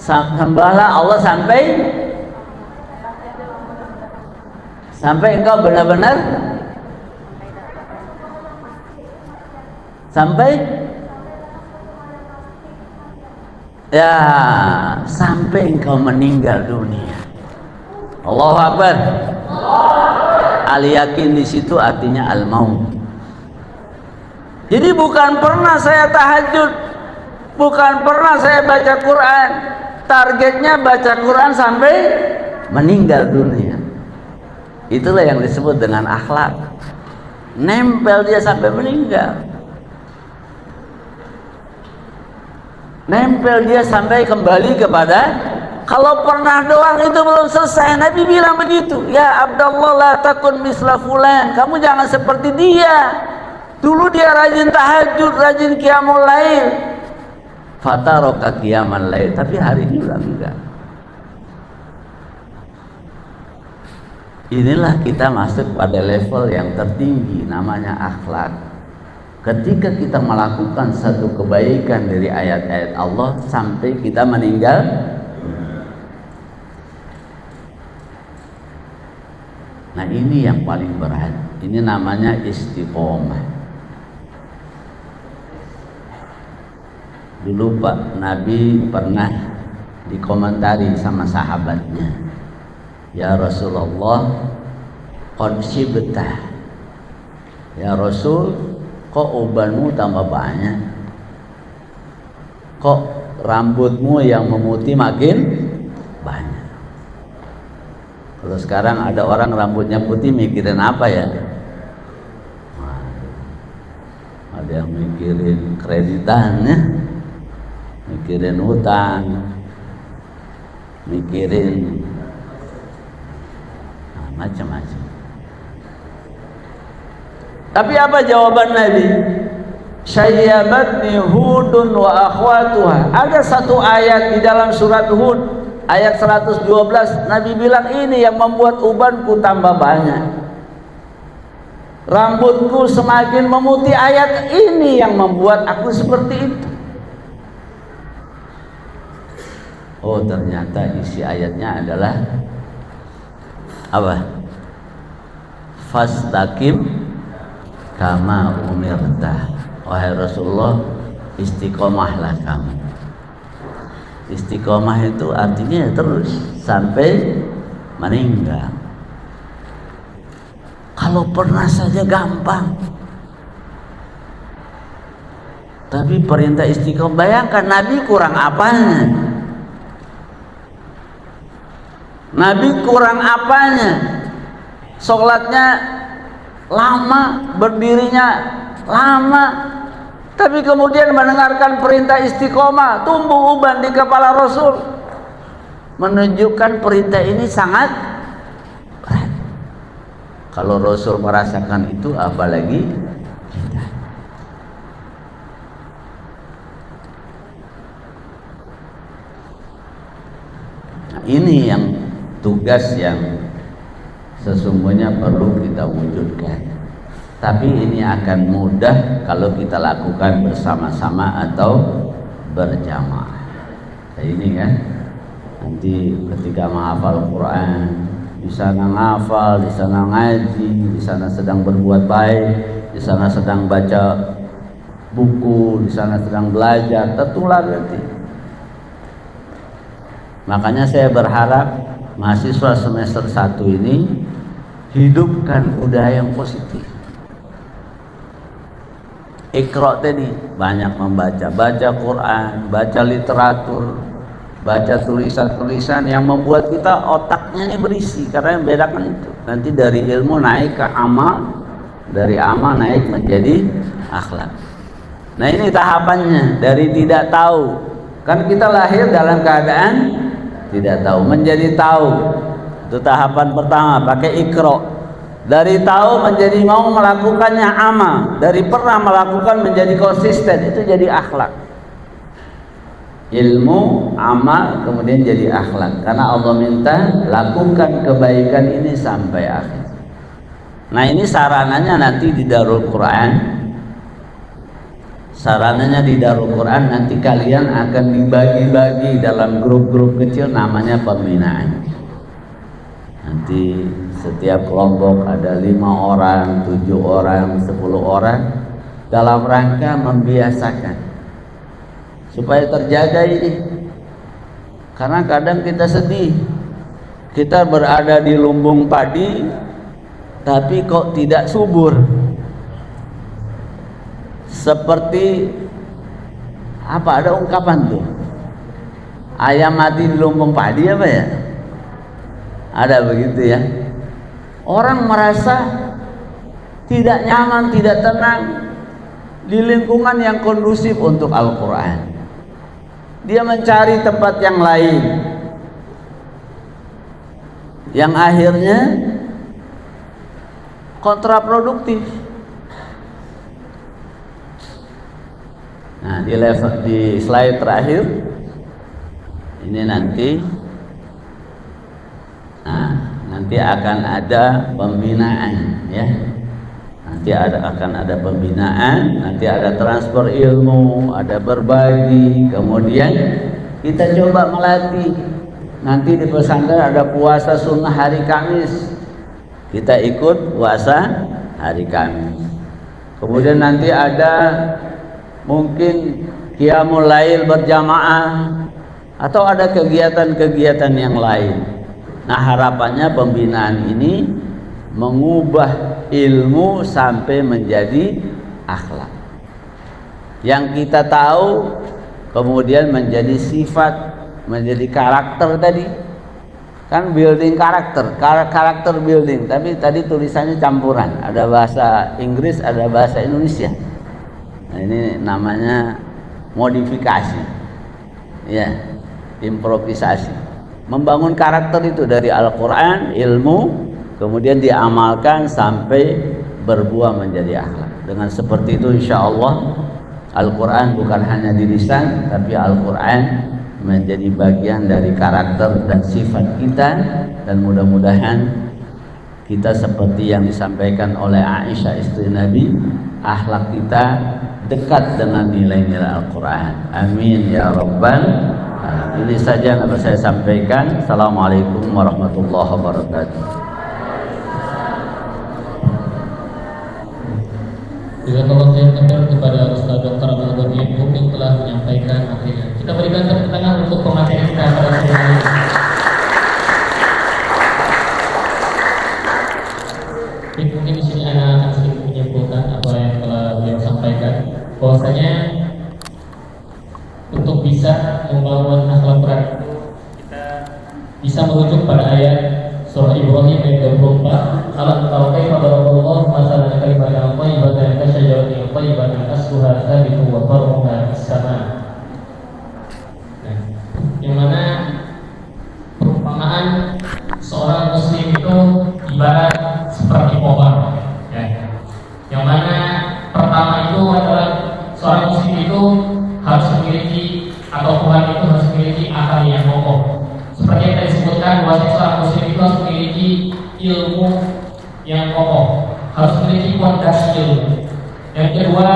sembahlah Allah sampai engkau benar-benar sampai engkau meninggal dunia. Allahu Akbar. Al-yakin di situ artinya al-maut. Jadi bukan pernah saya tahajud, bukan pernah saya baca Quran, targetnya baca Quran sampai meninggal dunia. Itulah yang disebut dengan akhlak. Nempel dia sampai meninggal. Nempel dia sampai kembali kepada, kalau pernah doang itu belum selesai. Nabi bilang begitu, ya Abdullah la takun misla fulan, kamu jangan seperti dia. Dulu dia rajin tahajud, rajin qiyamul lail, fataraka qiyamal lail, tapi hari ini udah enggak. Inilah kita masuk pada level yang tertinggi, namanya akhlak. Ketika kita melakukan satu kebaikan dari ayat-ayat Allah sampai kita meninggal, nah ini yang paling berat. Ini namanya istiqomah. Dulu Pak Nabi pernah dikomentari sama sahabatnya, Ya Rasulullah, qad shibta. Ya Rasul, kok ubanmu tambah banyak? Kok rambutmu yang memutih makin banyak? Kalau sekarang ada orang rambutnya putih mikirin apa ya? Ada yang mikirin kreditannya, mikirin hutang, mikirin macam-macam. Tapi apa jawaban Nabi? Syayyabatni Hudun wa akhwatuha. Ada satu ayat di dalam surat Hud ayat 112, Nabi bilang ini yang membuat ubanku tambah banyak, rambutku semakin memutih. Ayat ini yang membuat aku seperti itu. Oh, ternyata isi ayatnya adalah apa? Fastaqim kama umirta. Wahai Rasulullah, istiqomahlah kamu. Istiqomah itu artinya terus sampai meninggal. Kalau pernah saja gampang, tapi perintah istiqomah, bayangkan Nabi kurang apanya? Nabi kurang apanya? Sholatnya lama, berdirinya lama, tapi kemudian mendengarkan perintah istiqomah, tumbuh uban di kepala Rasul, menunjukkan perintah ini sangat berat. Kalau Rasul merasakan itu, apalagi kita. Nah, ini yang tugas yang sesungguhnya perlu kita wujudkan. Tapi ini akan mudah kalau kita lakukan bersama-sama atau berjamaah. Nah, ini kan nanti ketika menghafal Quran, di sana ngafal, di sana ngaji, di sana sedang berbuat baik, di sana sedang baca buku, di sana sedang belajar, tertular nanti. Makanya saya berharap mahasiswa semester 1 ini hidupkan budaya yang positif. Iqra tadi banyak membaca, baca Quran, baca literatur, baca tulisan-tulisan yang membuat kita otaknya ini berisi. Karena yang bedakan itu nanti dari ilmu naik ke amal, dari amal naik menjadi akhlak. Nah, ini tahapannya dari tidak tahu. Kan kita lahir dalam keadaan tidak tahu, menjadi tahu. Itu tahapan pertama, pakai Iqra. Dari tahu menjadi mau melakukannya amal, dari pernah melakukan menjadi konsisten, itu jadi akhlak. Ilmu, amal, kemudian jadi akhlak. Karena Allah minta lakukan kebaikan ini sampai akhir. Nah, ini sarananya nanti di Darul Quran. Sarananya di Darul Quran nanti kalian akan dibagi-bagi dalam grup-grup kecil, namanya pembinaan. Nanti setiap kelompok ada 5 orang, 7 orang, 10 orang, dalam rangka membiasakan supaya terjaga ini. Karena kadang kita sedih, kita berada di lumbung padi tapi kok tidak subur. Seperti apa, ada ungkapan tuh, ayam mati di lumbung padi apa ya? Ada begitu ya. Orang merasa tidak nyaman, tidak tenang di lingkungan yang kondusif untuk Al-Quran. Dia mencari tempat yang lain, yang akhirnya kontraproduktif. Nah, di slide terakhir ini nanti akan ada pembinaan ya. Nanti akan ada pembinaan, nanti ada transfer ilmu, ada berbagi, kemudian kita coba melatih. Nanti di pesantren ada puasa sunnah hari Kamis, kita ikut puasa hari Kamis. Kemudian nanti ada mungkin qiyamul lail berjamaah, atau ada kegiatan-kegiatan yang lain. Nah, harapannya pembinaan ini mengubah ilmu sampai menjadi akhlak. Yang kita tahu kemudian menjadi sifat, menjadi karakter tadi. Kan building karakter building, tapi tadi tulisannya campuran, ada bahasa Inggris, ada bahasa Indonesia. Nah, ini namanya modifikasi, ya, improvisasi. Membangun karakter itu dari Al-Quran, ilmu, kemudian diamalkan sampai berbuah menjadi akhlak. Dengan seperti itu insya Allah Al-Quran bukan hanya di lisan, tapi Al-Quran menjadi bagian dari karakter dan sifat kita, dan mudah-mudahan kita seperti yang disampaikan oleh Aisyah istri Nabi, akhlak kita dekat dengan nilai-nilai Al-Quran. Amin ya Rabbal alamin. Ini saja yang dapat saya sampaikan. Assalamualaikum warahmatullahi wabarakatuh. Jazakallahu khairan kepada Ustaz Dr. Abdul Ghani yang telah menyampaikan materinya. Kita berikan tepuk tangan untuk pemateri kita pada sore hari ini. Mungkin di sini anak akan sedikit menyimpulkan apa yang telah beliau sampaikan, bahwasanya untuk bisa membangun akhlak berat kita bisa merujuk pada ayat surah Ibrahim ayat 24. Alam tara kaifa daraballahu masalan kalimatan thayyibatan kasyajaratin thayyibatin asluha thabitun wa far'uha fis sama'. Yang mana perumpamaan seorang muslim itu ibarat seperti pohon, ya. Yang mana pertama itu adalah seorang muslim itu harus memiliki, atau pohon itu harus memiliki akar yang kokoh. Seperti yang tadi disebutkan, bahwa seorang muslim itu harus memiliki ilmu yang kokoh, harus memiliki fondasi ilmu. Yang kedua,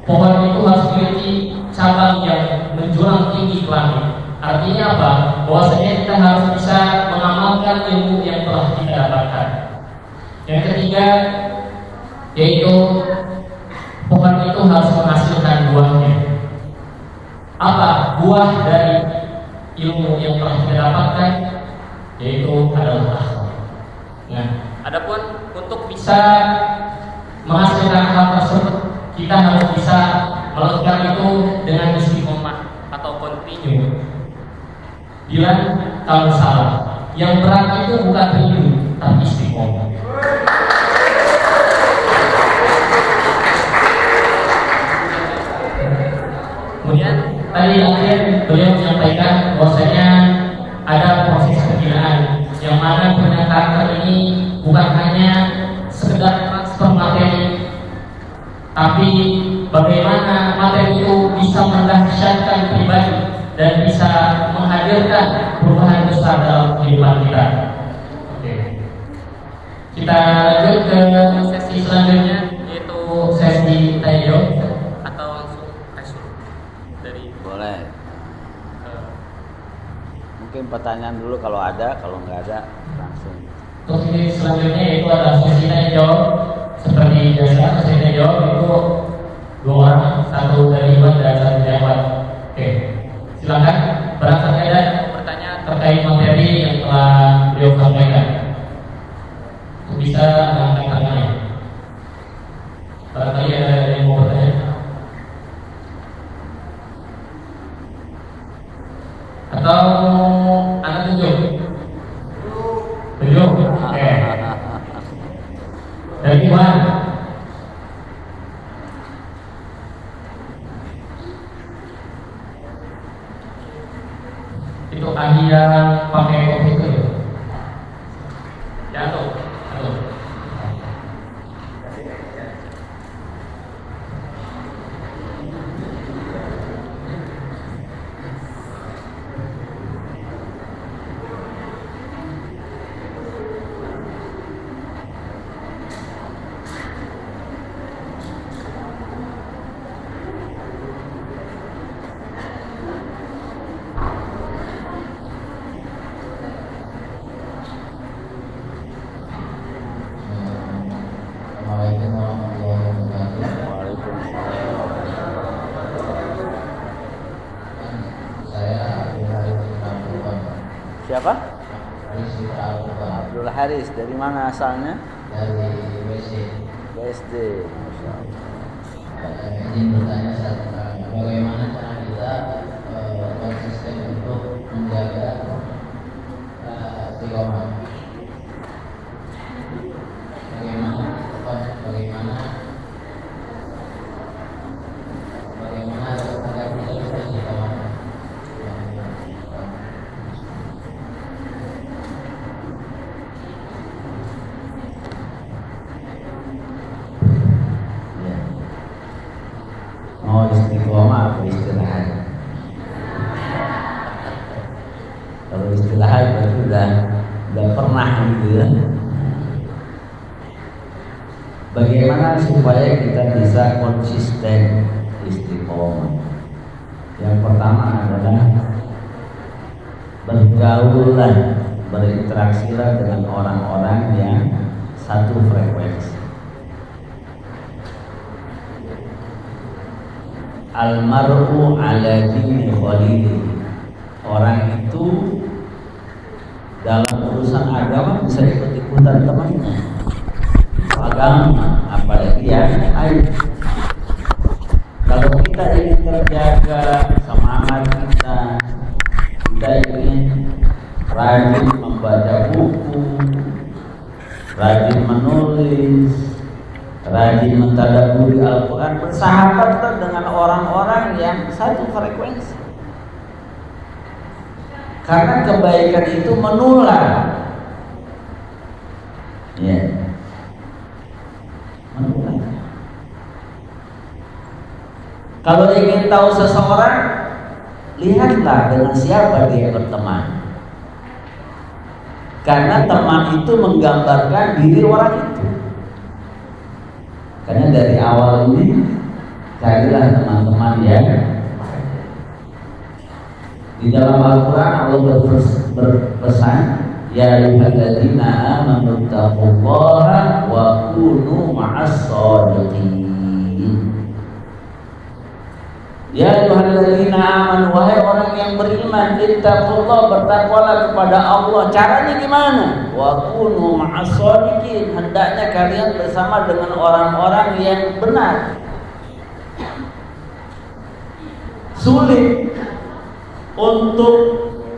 pohon itu harus memiliki cabang yang menjulang tinggi ke langit. Artinya apa? Bahwasanya kita harus bisa mengamalkan ilmu yang telah kita dapatkan. Yang ketiga, yaitu pohon itu harus menghasilkan buahnya. Apa buah dari ilmu yang telah kita dapatkan? Yaitu adalah akhlak. Nah, adapun untuk bisa menghasilkan hal tersebut, kita harus bisa melakukan itu dengan istiqomah atau continue. Bila kalau salah, yang berat itu bukan rindu, tapi istiqomah. Kemudian tadi akhir beliau menyampaikan bahwasanya ada proses pembinaan, yang mana pembinaan karakter ini bukan hanya sekedar transfer materi, tapi bagaimana materi itu bisa mendahsyatkan pribadi dan bisa menghadirkan perubahan besar dalam kehidupan kita. Oke. Kita lanjut ke sesi selanjutnya, yaitu sesi tanya jawab atau langsung kasih dari. Boleh. Mungkin pertanyaan dulu kalau ada, kalau nggak ada langsung. Untuk sesi selanjutnya yaitu adalah sesi tanya jawab. Seperti biasa, sesi tanya jawab itu 2 orang, 1 dari Iwan dan 1 dari Iwan. Oke. Silakan, barangkali ada pertanyaan terkait materi yang telah beliau sampaikan. Untuk bisa mengangkat tangannya. Barangkali ada yang mau bertanya. Atau Anda tunjuk? Tunjuk? Oke. Dari Iwan. Itu ahli yang pakai komputer. Ya tuh. Siapa? Haris, dari mana asalnya? Dari WC. BSD. Masya Allah. Ingin bertanya bagaimana cara kita konsisten untuk menjaga istiqomah? Bagaimana agar kita bisa istiqomah? Mau istiqomah atau istirahat? Kalau istirahat berarti udah pernah gitu ya. Bagaimana supaya kita bisa konsisten istiqomah? Yang pertama adalah bergaullah, berinteraksilah dengan orang-orang yang satu frekuensi. Almar'u ala dini khalili. Orang itu dalam urusan agama bisa ikut-ikutan temannya. Agama apalagi yang lain. Kalau kita ingin terjaga semangat kita ingin rajin membaca buku, rajin menulis, rajin mentadabburi Al-Quran, bersahabatlah dengan orang-orang yang satu frekuensi. Karena kebaikan itu menular. Ya. Menular. Kalau ingin tahu seseorang, lihatlah dengan siapa dia berteman. Karena teman itu menggambarkan diri orang itu. Karena dari awal ini carilah teman-teman yang di dalam Al-Quran Allah berpesan, ya ayyuhalladzina amanu taqullaha wa kunu ma'as shadiqin. Ya ayyuhalladzina amanu, wahai orang yang beriman, ittaqullah, bertakwalah kepada Allah. Caranya gimana? Wa kunu ma'as shadiqin, hendaknya kalian bersama dengan orang-orang yang benar. Sulit untuk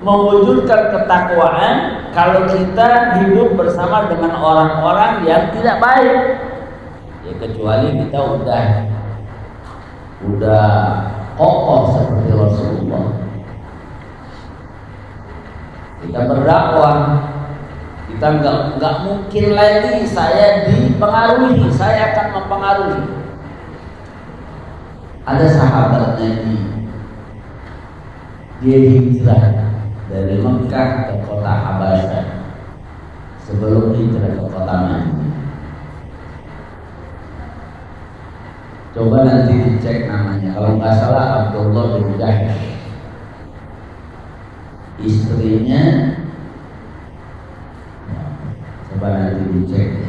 mewujudkan ketakwaan kalau kita hidup bersama dengan orang-orang yang tidak baik. Ya kecuali kita udah kokoh seperti Rasulullah. Kita berdakwah, kita nggak mungkin lagi saya dipengaruhi, saya akan mempengaruhi. Ada sahabat Nabi, dia hijrah dari Mekah ke kota Habasyah sebelum hijrah ke kota Madinah. Coba nanti dicek namanya, kalau nggak salah Abdullah bin Jahsh. Istrinya, coba nanti dicek.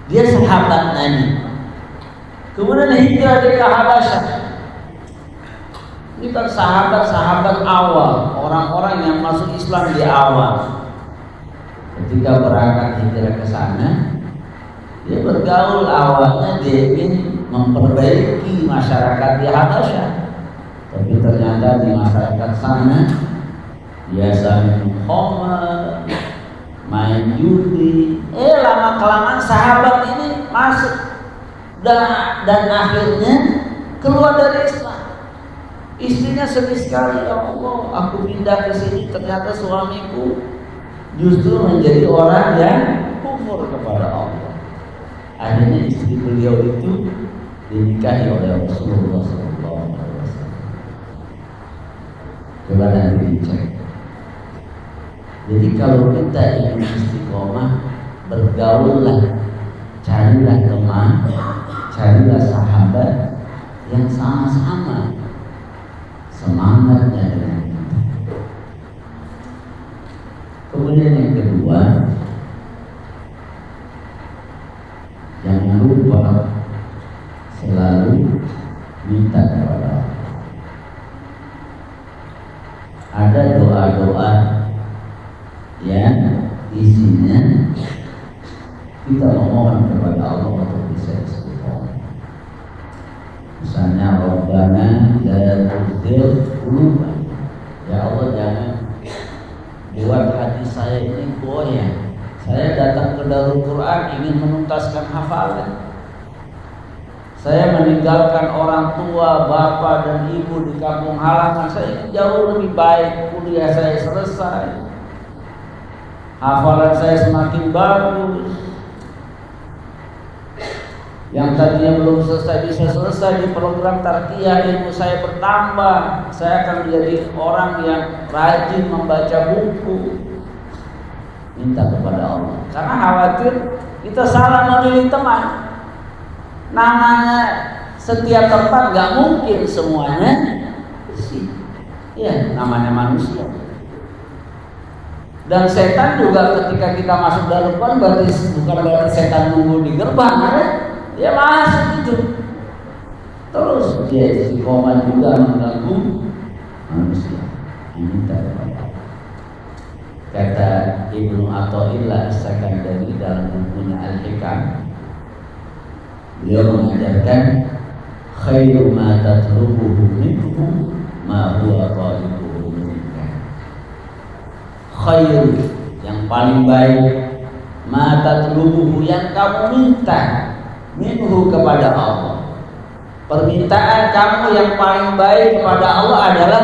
Dia sahabat Nabi, kemudian hijrah dari Habasyah. Ini kan sahabat-sahabat awal, orang-orang yang masuk Islam di awal. Ketika berangkat hijrah ke sana, dia bergaul, awalnya dia ingin memperbaiki masyarakat di Habasyah. Tapi ternyata di masyarakat sana biasa minum khamr, main judi. Lama-kelamaan sahabat ini masuk dan akhirnya keluar dari Islam. Istrinya sedih sekali, ya Allah, aku pindah ke sini ternyata suamiku justru menjadi orang yang kufur kepada Allah. Akhirnya istri beliau itu dinikahi oleh Rasulullah SAW. Coba nanti dicek. Jadi kalau kita ingin istiqomah, bergaullah, carilah teman, carilah sahabat yang sama-sama semangatnya dengan kita. Kemudian yang kedua, jangan lupa selalu minta kepada Allah. Ada doa-doa yang kita memohon kepada Allah untuk bisa istiqomah. Misalnya Rabbana la tuzigh qulubana, ya Allah jangan buat hati saya ini goyah. Saya datang ke Darul Quran ingin menuntaskan hafalan. Saya meninggalkan orang tua, bapak dan ibu di kampung halaman. Saya ingin jauh lebih baik, kuliah saya selesai, hafalan saya semakin bagus. Yang tadinya belum selesai bisa selesai di program Tarqiyah, ilmu saya bertambah. Saya akan menjadi orang yang rajin membaca buku. Minta kepada Allah, karena khawatir kita salah memilih teman. Namanya setiap tempat nggak mungkin semuanya bersih. Ya, namanya manusia. Dan setan juga ketika kita masuk dalam Quran bukan berarti setan nunggu di gerbang, ya. Dia masuk itu. Terus dia istiqomah juga mengganggu manusia. Minta kepada Allah. Kata Ibnu Athaillah As-Sakandari dalam bukunya Al-Hikam, beliau mengajarkan khairu ma tatlubuhu minhu ma huwa talibuhu minka. Khairu, yang paling baik, ma tatlubuhu, yang kamu minta, minhu, kepada Allah. Permintaan kamu yang paling baik kepada Allah adalah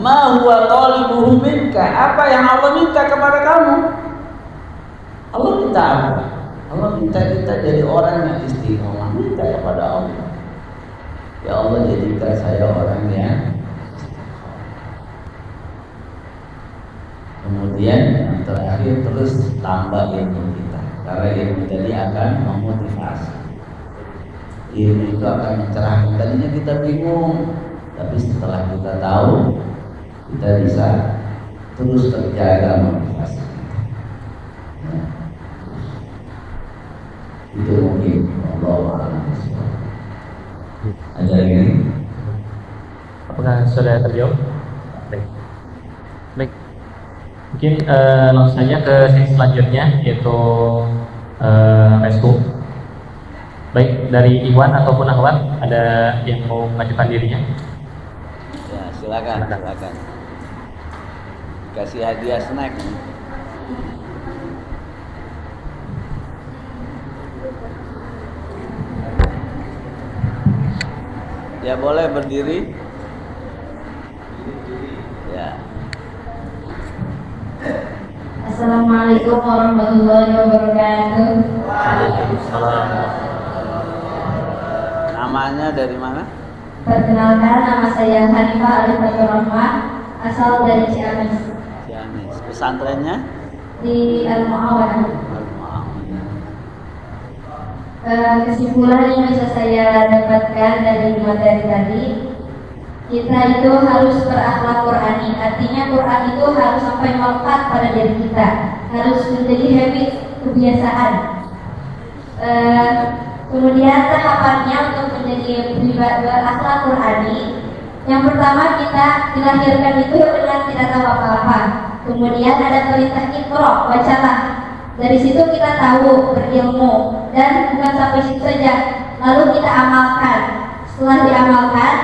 ma huwa talibuhu minka, apa yang Allah minta kepada kamu. Allah minta apa? Allah minta kita jadi orang yang istiqomah, minta kepada Allah. Ya Allah, jadikan saya orang yang kemudian yang terakhir, terus tambah ilmu kita, karena ilmu tadi akan memotivasi. Ilmu itu akan mencerahkan. Tadinya kita bingung, tapi setelah kita tahu, kita bisa terus terjaga motivasi kita. Ya. Itu mungkin Allah a'lam. Ada lagi? Apakah sudah terjawab? Baik. Baik. Mungkin langsung saja ke sesi selanjutnya, yaitu Restu. Baik, dari Iwan ataupun Ahwat, ada yang mau mengajukan dirinya? Ya, silakan. Kasih hadiah snack. Ya, boleh berdiri. Ya. Assalamualaikum warahmatullahi wabarakatuh. Waalaikumsalam. Namanya dari mana? Perkenalkan, nama saya Hanifah Alifatur Rahmah, asal dari Ciamis, Ciamis. Pesantrennya? di Al-Mu'awanah. Kesimpulan yang bisa saya dapatkan dari materi tadi, kita itu harus berakhlak Qurani. Artinya Quran itu harus sampai melekat pada diri kita, harus menjadi habit, kebiasaan. Kemudian tahapannya untuk menjadi berakhlak Qurani, yang pertama kita dilahirkan itu dengan tidak tahu apa-apa. Kemudian ada perintah Iqra, bacalah. Dari situ kita tahu, berilmu, dan bukan sampai situ saja. Lalu kita amalkan. Setelah diamalkan,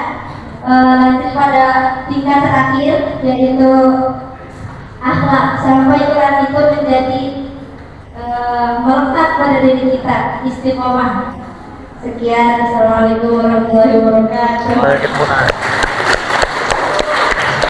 nanti pada tingkat terakhir, yaitu akhlak, sampai Quran itu menjadi melekat pada diri kita, istiqomah. Sekian, assalamualaikum warahmatullahi wabarakatuh. Waalaikumsalam.